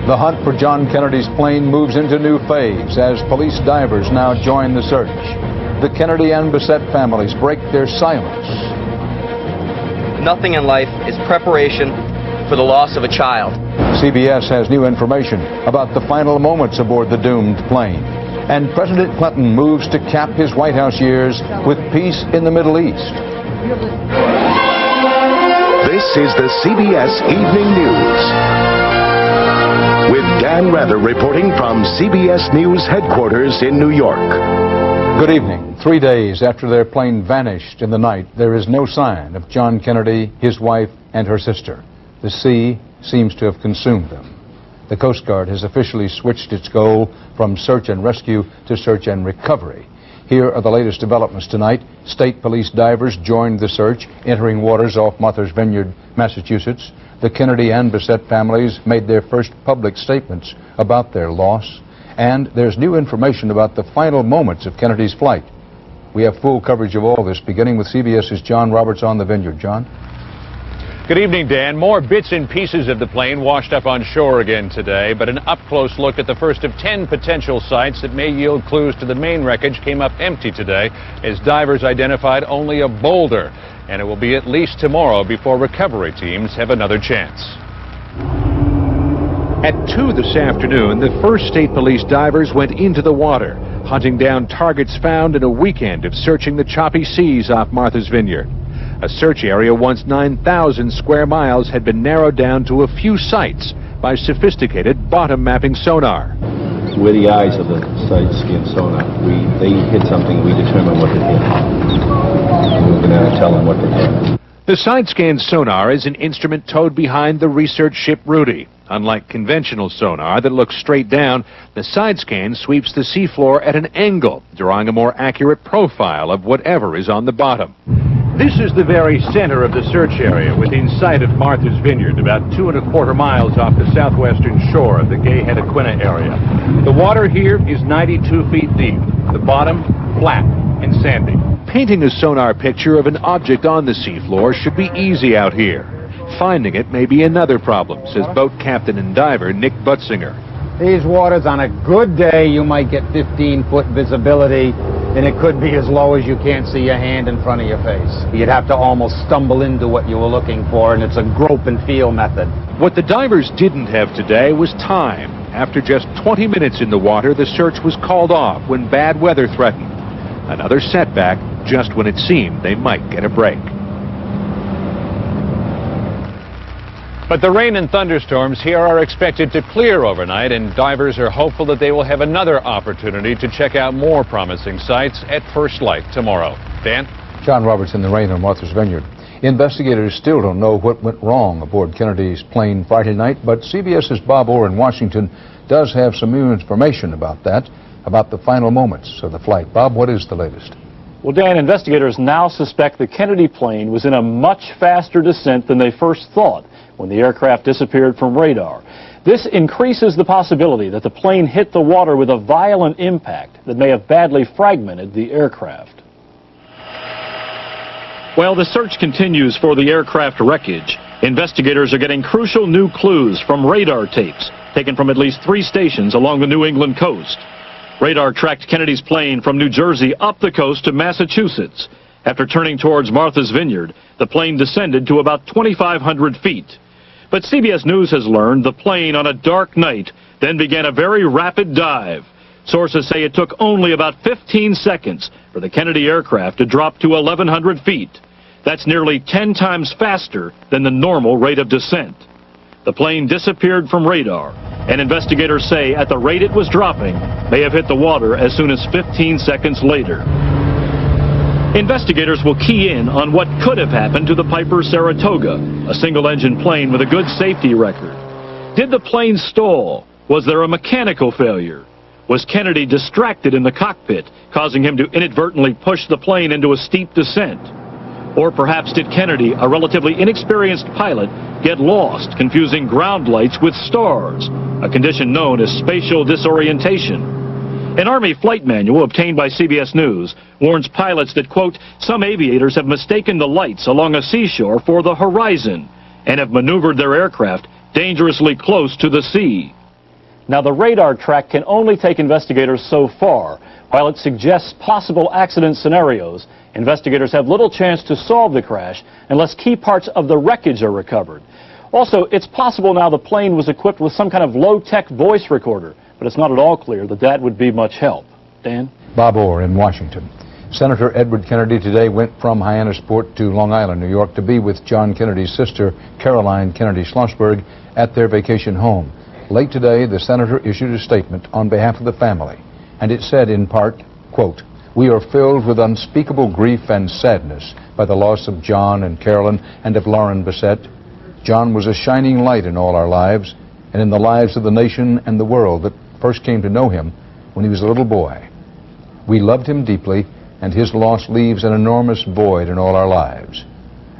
The hunt for John Kennedy's plane moves into new phase as police divers now join the search. The Kennedy and Bissett families break their silence. Nothing in life is preparation for the loss of a child. CBS has new information about the final moments aboard the doomed plane. And President Clinton moves to cap his White House years with peace in the Middle East. This is the CBS Evening News. With Dan Rather reporting from CBS News headquarters in New York. Good evening. 3 days after their plane vanished in the night, there is no sign of John Kennedy, his wife, and her sister. The sea seems to have consumed them. The Coast Guard has officially switched its goal from search and rescue to search and recovery. Here are the latest developments tonight. State police divers joined the search, entering waters off Martha's Vineyard, Massachusetts. The Kennedy and Bissett families made their first public statements about their loss. And there's new information about the final moments of Kennedy's flight. We have full coverage of all this, beginning with CBS's John Roberts on the Vineyard. John? Good evening, Dan. More bits and pieces of the plane washed up on shore again today, but an up-close look at the first of 10 potential sites that may yield clues to the main wreckage came up empty today as divers identified only a boulder. And it will be at least tomorrow before recovery teams have another chance. At 2 this afternoon, the first state police divers went into the water, hunting down targets found in a weekend of searching the choppy seas off Martha's Vineyard. A search area once 9,000 square miles had been narrowed down to a few sites by sophisticated bottom mapping sonar. We're the eyes of the side scan sonar. They hit something, we determine what to hit. We're going to tell them what to hit. The side scan sonar is an instrument towed behind the research ship Rudy. Unlike conventional sonar that looks straight down, the side scan sweeps the seafloor at an angle, drawing a more accurate profile of whatever is on the bottom. This is the very center of the search area, within sight of Martha's Vineyard, about 2¼ miles off the southwestern shore of the Gay-Hedequina area. The water here is 92 feet deep, the bottom flat and sandy. Painting a sonar picture of an object on the seafloor should be easy out here. Finding it may be another problem, says boat captain and diver Nick Butzinger. These waters, on a good day, you might get 15-foot visibility, and it could be as low as you can't see your hand in front of your face. You'd have to almost stumble into what you were looking for, and it's a grope and feel method. What the divers didn't have today was time. After just 20 minutes in the water, the search was called off when bad weather threatened. Another setback just when it seemed they might get a break. But the rain and thunderstorms here are expected to clear overnight, and divers are hopeful that they will have another opportunity to check out more promising sites at first light tomorrow. Dan? John Roberts in the rain on Martha's Vineyard. Investigators still don't know what went wrong aboard Kennedy's plane Friday night, but CBS's Bob Orr in Washington does have some new information about that, about the final moments of the flight. Bob, what is the latest? Well, Dan, investigators now suspect the Kennedy plane was in a much faster descent than they first thought when the aircraft disappeared from radar. This increases the possibility that the plane hit the water with a violent impact that may have badly fragmented the aircraft. While the search continues for the aircraft wreckage, investigators are getting crucial new clues from radar tapes taken from at least 3 stations along the New England coast. Radar tracked Kennedy's plane from New Jersey up the coast to Massachusetts. After turning towards Martha's Vineyard, the plane descended to about 2,500 feet. But CBS News has learned the plane on a dark night then began a very rapid dive. Sources say it took only about 15 seconds for the Kennedy aircraft to drop to 1,100 feet. That's nearly 10 times faster than the normal rate of descent. The plane disappeared from radar, and investigators say at the rate it was dropping may have hit the water as soon as 15 seconds later. Investigators will key in on what could have happened to the Piper Saratoga, a single-engine plane with a good safety record. Did the plane stall? Was there a mechanical failure? Was Kennedy distracted in the cockpit, causing him to inadvertently push the plane into a steep descent? Or perhaps did Kennedy, a relatively inexperienced pilot, get lost, confusing ground lights with stars, a condition known as spatial disorientation? An Army flight manual obtained by CBS News warns pilots that, quote, some aviators have mistaken the lights along a seashore for the horizon and have maneuvered their aircraft dangerously close to the sea. Now, the radar track can only take investigators so far. While it suggests possible accident scenarios, investigators have little chance to solve the crash unless key parts of the wreckage are recovered. Also, it's possible now the plane was equipped with some kind of low-tech voice recorder, but it's not at all clear that that would be much help. Dan? Bob Orr in Washington. Senator Edward Kennedy today went from Hyannisport to Long Island, New York, to be with John Kennedy's sister, Caroline Kennedy Schlossberg, at their vacation home. Late today, the senator issued a statement on behalf of the family, and it said in part, quote, "We are filled with unspeakable grief and sadness by the loss of John and Carolyn and of Lauren Bissett. John was a shining light in all our lives and in the lives of the nation and the world that first came to know him when he was a little boy. We loved him deeply, and his loss leaves an enormous void in all our lives.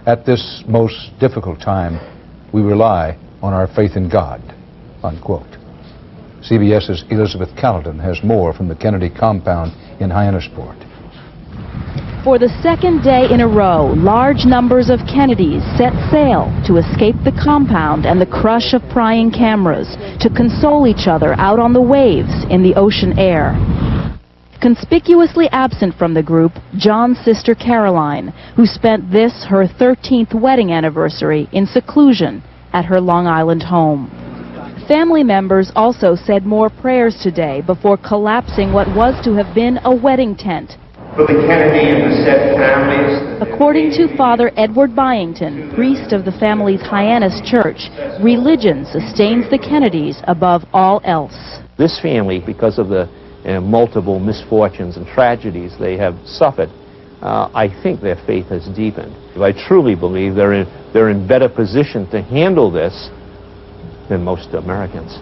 At this most difficult time, we rely on our faith in God," unquote. CBS's Elizabeth Caledon has more from the Kennedy compound in Hyannisport. For the second day in a row, large numbers of Kennedys set sail to escape the compound and the crush of prying cameras, to console each other out on the waves in the ocean air. Conspicuously absent from the group, John's sister Caroline, who spent this, her 13th wedding anniversary, in seclusion at her Long Island home. Family members also said more prayers today before collapsing what was to have been a wedding tent. For the Kennedy and Bissett families. According to Father Edward Byington, priest of the family's Hyannis Church, religion sustains the Kennedys above all else. This family, because of the multiple misfortunes and tragedies they have suffered, I think their faith has deepened. I truly believe they're in better position to handle this than most Americans.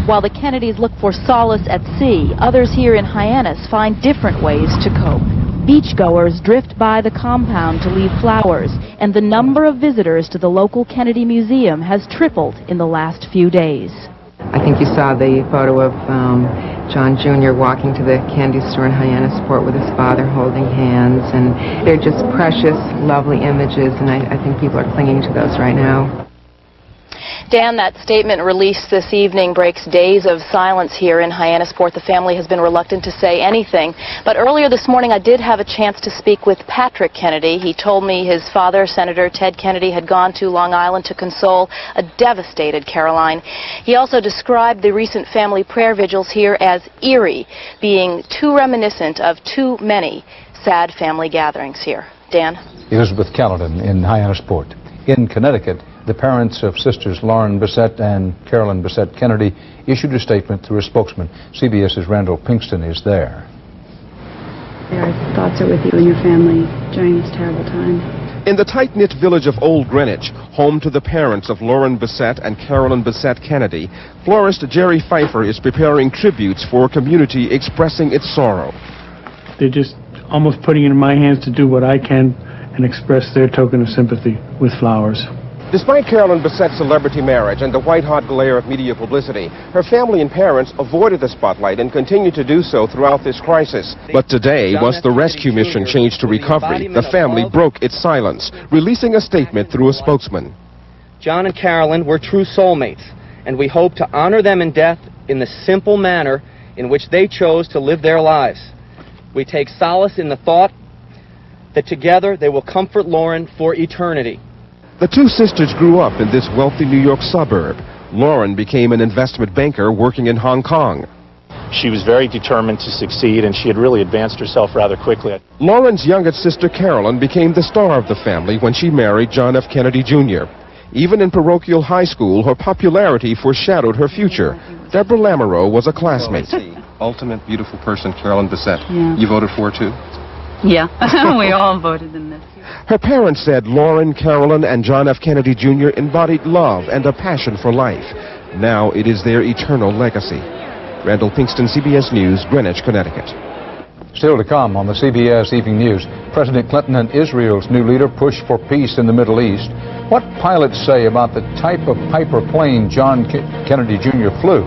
While the Kennedys look for solace at sea, others here in Hyannis find different ways to cope. Beachgoers drift by the compound to leave flowers, and the number of visitors to the local Kennedy Museum has tripled in the last few days. I think you saw the photo of John Jr. walking to the candy store in Hyannisport with his father holding hands, and they're just precious, lovely images, and I think people are clinging to those right now. Dan, that statement released this evening breaks days of silence here in Hyannisport. The family has been reluctant to say anything. But earlier this morning, I did have a chance to speak with Patrick Kennedy. He told me his father, Senator Ted Kennedy, had gone to Long Island to console a devastated Caroline. He also described the recent family prayer vigils here as eerie, being too reminiscent of too many sad family gatherings here. Dan? Elizabeth Caledon in Hyannisport. In Connecticut, the parents of sisters Lauren Bissett and Carolyn Bissett Kennedy issued a statement through a spokesman. CBS's Randall Pinkston is there. Our thoughts are with you and your family during this terrible time. In the tight-knit village of Old Greenwich, home to the parents of Lauren Bissett and Carolyn Bissett Kennedy, florist Jerry Pfeiffer is preparing tributes for a community expressing its sorrow. They're just almost putting it in my hands to do what I can and express their token of sympathy with flowers. Despite Carolyn Bissett's celebrity marriage and the white-hot glare of media publicity, her family and parents avoided the spotlight and continue to do so throughout this crisis. But today, once the rescue mission changed to recovery, the family broke its silence, releasing a statement through a spokesman. John and Carolyn were true soulmates, and we hope to honor them in death in the simple manner in which they chose to live their lives. We take solace in the thought that together they will comfort Lauren for eternity. The two sisters grew up in this wealthy New York suburb. Lauren became an investment banker working in Hong Kong. She was very determined to succeed, and she had really advanced herself rather quickly. Lauren's youngest sister Carolyn became the star of the family when she married John F. Kennedy Jr. Even in parochial high school, her popularity foreshadowed her future. Deborah Lamoureux was a classmate. Ultimate beautiful person, Carolyn Bissett. Yeah. You voted for her too? Yeah, we all voted in this. Her parents said Lauren, Carolyn, and John F. Kennedy Jr. embodied love and a passion for life. Now it is their eternal legacy. Randall Pinkston, CBS News, Greenwich, Connecticut. Still to come on the CBS Evening News, President Clinton and Israel's new leader push for peace in the Middle East. What pilots say about the type of Piper plane John Kennedy Jr. flew.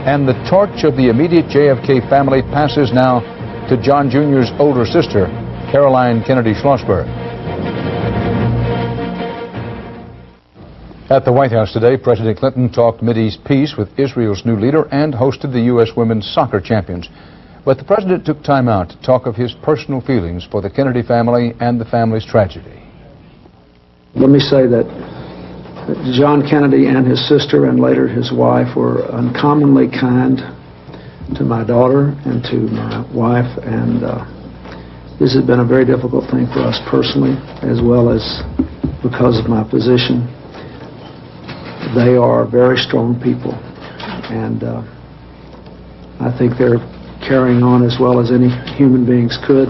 And the torch of the immediate JFK family passes now to John Jr.'s older sister, Caroline Kennedy Schlossberg. At the White House today, President Clinton talked Mideast peace with Israel's new leader and hosted the U.S. women's soccer champions. But the president took time out to talk of his personal feelings for the Kennedy family and the family's tragedy. Let me say that John Kennedy and his sister and later his wife were uncommonly kind to my daughter and to my wife, and this has been a very difficult thing for us personally as well as because of my position. They are very strong people, and I think they're carrying on as well as any human beings could,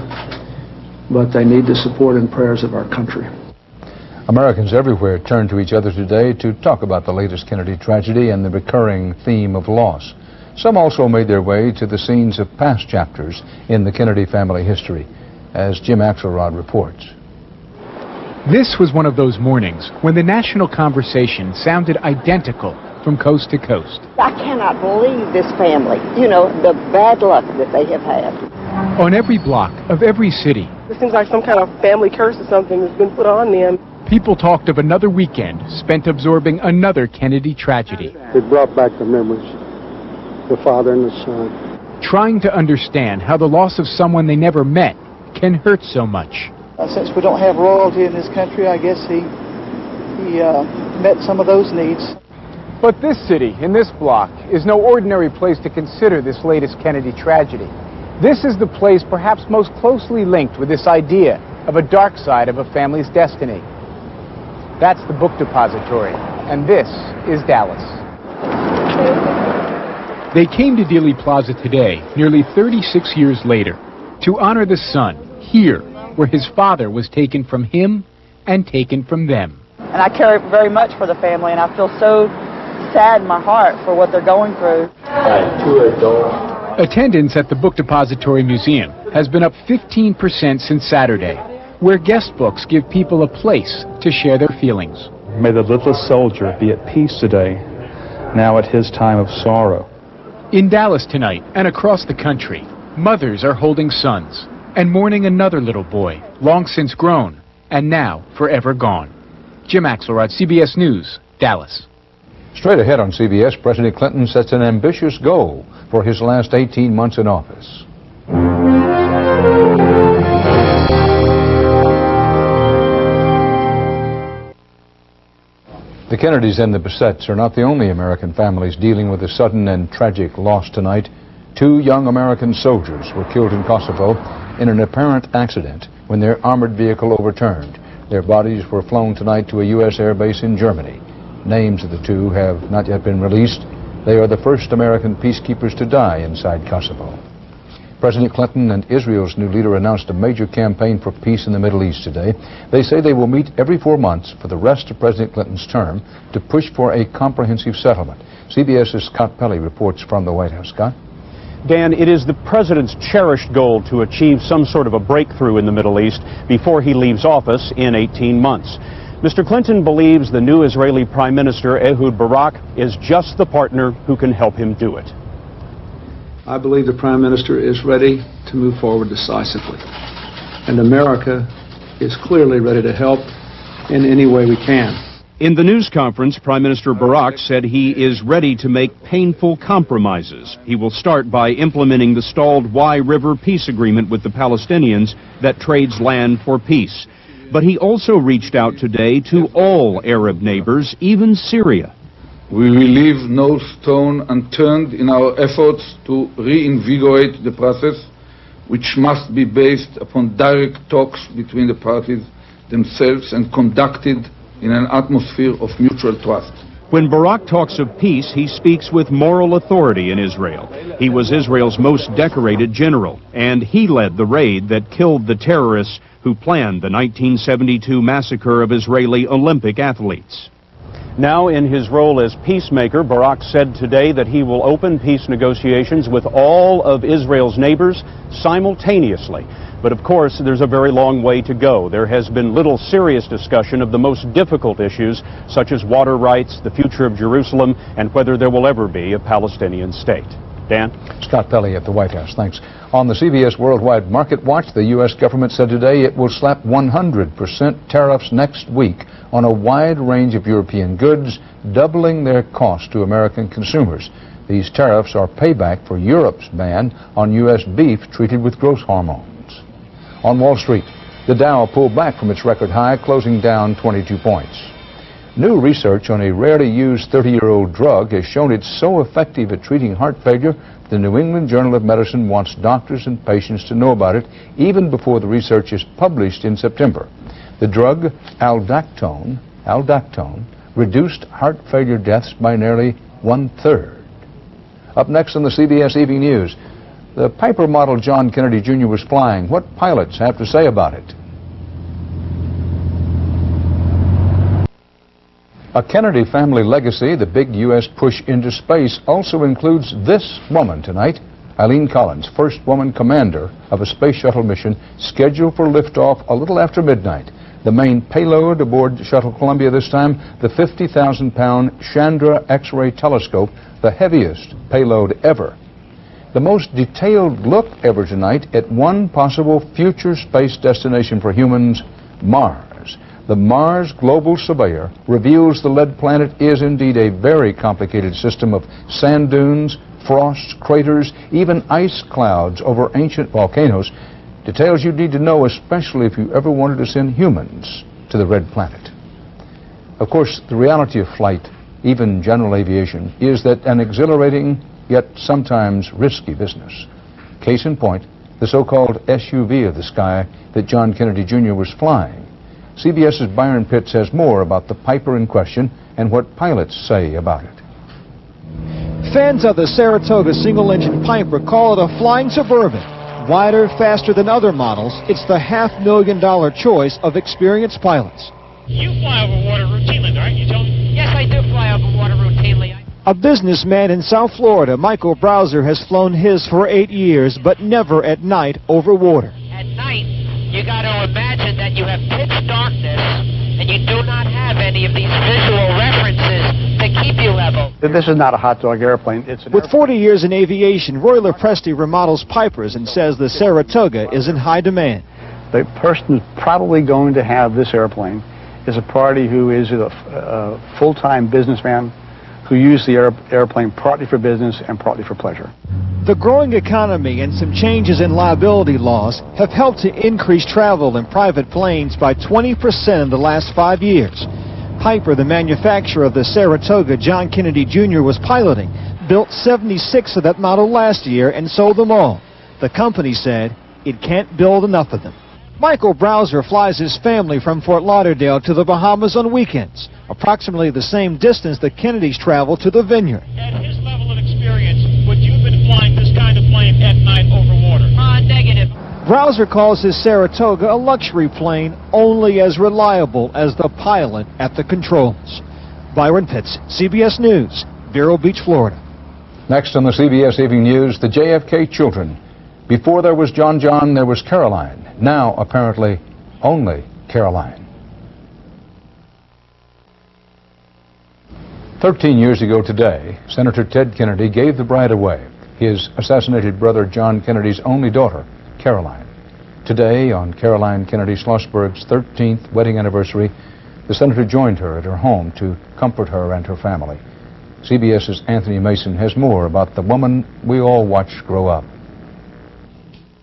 but they need the support and prayers of our country. Americans everywhere turn to each other today to talk about the latest Kennedy tragedy and the recurring theme of loss. Some also made their way to the scenes of past chapters in the Kennedy family history, as Jim Axelrod reports. This was one of those mornings when the national conversation sounded identical from coast to coast. I cannot believe this family, you know, the bad luck that they have had. On every block of every city, it seems like some kind of family curse or something has been put on them. People talked of another weekend spent absorbing another Kennedy tragedy. It brought back the memories, the father and the son. Trying to understand how the loss of someone they never met can hurt so much. Since we don't have royalty in this country, I guess he met some of those needs. But this city, in this block, is no ordinary place to consider this latest Kennedy tragedy. This is the place perhaps most closely linked with this idea of a dark side of a family's destiny. That's the Book Depository, and this is Dallas. They came to Dealey Plaza today, nearly 36 years later, to honor the son, here, where his father was taken from him and taken from them. And I care very much for the family, and I feel so sad in my heart for what they're going through. Attendance at the Book Depository Museum has been up 15% since Saturday, where guest books give people a place to share their feelings. May the little soldier be at peace today, now at his time of sorrow. In Dallas tonight and across the country, mothers are holding sons and mourning another little boy, long since grown and now forever gone. Jim Axelrod, CBS News, Dallas. Straight ahead on CBS, President Clinton sets an ambitious goal for his last 18 months in office. The Kennedys and the Bessetts are not the only American families dealing with a sudden and tragic loss tonight. 2 young American soldiers were killed in Kosovo in an apparent accident when their armored vehicle overturned. Their bodies were flown tonight to a U.S. air base in Germany. Names of the 2 have not yet been released. They are the first American peacekeepers to die inside Kosovo. President Clinton and Israel's new leader announced a major campaign for peace in the Middle East today. They say they will meet every 4 months for the rest of President Clinton's term to push for a comprehensive settlement. CBS's Scott Pelley reports from the White House. Scott? Dan, it is the president's cherished goal to achieve some sort of a breakthrough in the Middle East before he leaves office in 18 months. Mr. Clinton believes the new Israeli Prime Minister, Ehud Barak, is just the partner who can help him do it. I believe the Prime Minister is ready to move forward decisively, and America is clearly ready to help in any way we can. In the news conference, Prime Minister Barak said he is ready to make painful compromises. He will start by implementing the stalled Wye River peace agreement with the Palestinians that trades land for peace. But he also reached out today to all Arab neighbors, even Syria. We will leave no stone unturned in our efforts to reinvigorate the process, which must be based upon direct talks between the parties themselves and conducted in an atmosphere of mutual trust. When Barak talks of peace, he speaks with moral authority in Israel. He was Israel's most decorated general, and he led the raid that killed the terrorists who planned the 1972 massacre of Israeli Olympic athletes. Now, in his role as peacemaker, Barak said today that he will open peace negotiations with all of Israel's neighbors simultaneously. But of course, there's a very long way to go. There has been little serious discussion of the most difficult issues, such as water rights, the future of Jerusalem, and whether there will ever be a Palestinian state. Dan? Scott Pelley at the White House. Thanks. On the CBS Worldwide Market Watch, the U.S. government said today it will slap 100% tariffs next week on a wide range of European goods, doubling their cost to American consumers. These tariffs are payback for Europe's ban on U.S. beef treated with growth hormones. On Wall Street, the Dow pulled back from its record high, closing down 22 points. New research on a rarely used 30-year-old drug has shown it's so effective at treating heart failure, the New England Journal of Medicine wants doctors and patients to know about it even before the research is published in September. The drug Aldactone reduced heart failure deaths by nearly 1/3. Up next on the CBS Evening News, the Piper model John Kennedy Jr. was flying. What pilots have to say about it? A Kennedy family legacy, the big U.S. push into space, also includes this woman tonight, Eileen Collins, first woman commander of a space shuttle mission scheduled for liftoff a little after midnight. The main payload aboard Shuttle Columbia this time, the 50,000-pound Chandra X-ray telescope, the heaviest payload ever. The most detailed look ever tonight at one possible future space destination for humans, Mars. The Mars Global Surveyor reveals the lead planet is indeed a very complicated system of sand dunes, frosts, craters, even ice clouds over ancient volcanoes. Details you need to know, especially if you ever wanted to send humans to the red planet. Of course, the reality of flight, even general aviation, is that an exhilarating yet sometimes risky business. Case in point, the so-called SUV of the sky that John Kennedy Jr. was flying. CBS's Byron Pitts has more about the Piper in question and what pilots say about it. Fans of the Saratoga single-engine Piper call it a flying Suburban. Wider, faster than other models, it's the $500,000 choice of experienced pilots. You fly over water routinely, aren't you, Tony? Yes, I do fly over water routinely. A businessman in South Florida, Michael Browser, has flown his for 8 years, but never at night over water. At night, you got to imagine that you have pitch darkness, and you do not have any of these visual references to keep you level. This is not a hot dog airplane. It's an With 40 years in aviation, Roy Lopresti remodels Pipers and says the Saratoga is in high demand. The person who's probably going to have this airplane is a party who is a full-time businessman who used the airplane partly for business and partly for pleasure. The growing economy and some changes in liability laws have helped to increase travel in private planes by 20% in the last 5 years. Piper, the manufacturer of the Saratoga John Kennedy Jr. was piloting, built 76 of that model last year and sold them all. The company said it can't build enough of them. Michael Browser flies his family from Fort Lauderdale to the Bahamas on weekends, approximately the same distance the Kennedys travel to the Vineyard. At his level of experience, would you have been flying this kind of plane at night over water? Negative. Browser calls his Saratoga a luxury plane only as reliable as the pilot at the controls. Byron Pitts, CBS News, Vero Beach, Florida. Next on the CBS Evening News, the JFK children. Before there was John, there was Caroline. Now, apparently, only Caroline. 13 years ago today, Senator Ted Kennedy gave the bride away, his assassinated brother John Kennedy's only daughter, Caroline. Today, on Caroline Kennedy Schlossberg's 13th wedding anniversary, the senator joined her at her home to comfort her and her family. CBS's Anthony Mason has more about the woman we all watched grow up.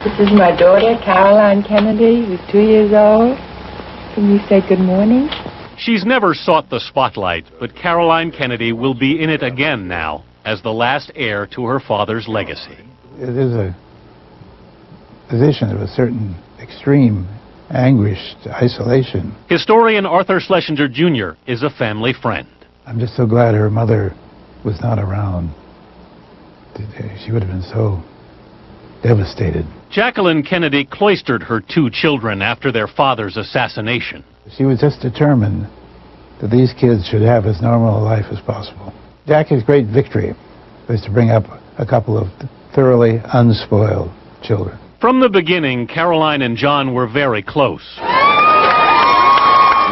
This is my daughter, Caroline Kennedy, who's 2 years old. Can you say good morning? She's never sought the spotlight, but Caroline Kennedy will be in it again now as the last heir to her father's legacy. It is a position of a certain extreme anguish, isolation. Historian Arthur Schlesinger Jr. is a family friend. I'm just so glad her mother was not around. She would have been so devastated. Jacqueline Kennedy cloistered her 2 children after their father's assassination. She was just determined that these kids should have as normal a life as possible. Jackie's great victory was to bring up a couple of thoroughly unspoiled children. From the beginning, Caroline and John were very close.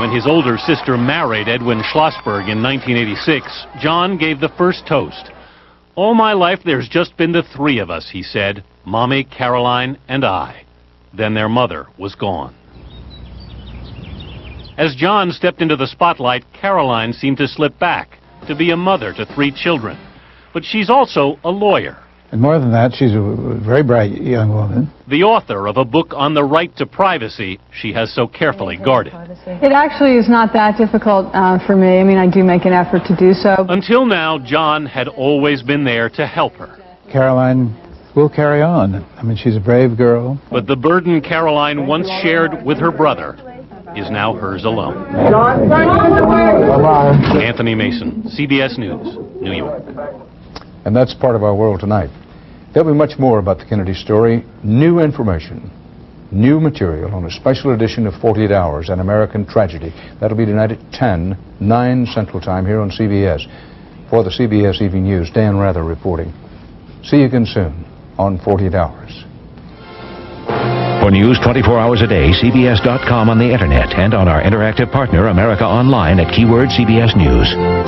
When his older sister married Edwin Schlossberg in 1986, John gave the first toast. All my life there's just been the three of us, he said, Mommy, Caroline, and I. Then their mother was gone. As John stepped into the spotlight, Caroline seemed to slip back, to be a mother to 3 children. But she's also a lawyer. And more than that, she's a very bright young woman. The author of a book on the right to privacy she has so carefully guarded. It actually is not that difficult for me. I mean, I do make an effort to do so. Until now, John had always been there to help her. Caroline will carry on. I mean, she's a brave girl. But the burden Caroline once shared with her brother is now hers alone. Anthony Mason, CBS News, New York. And that's part of our world tonight. There'll be much more about the Kennedy story, new information, new material on a special edition of 48 Hours, An American Tragedy. That'll be tonight at 10, 9 Central Time here on CBS. For the CBS Evening News, Dan Rather reporting. See you again soon on 48 Hours. For news 24 hours a day, CBS.com on the internet and on our interactive partner, America Online, at keyword CBS News.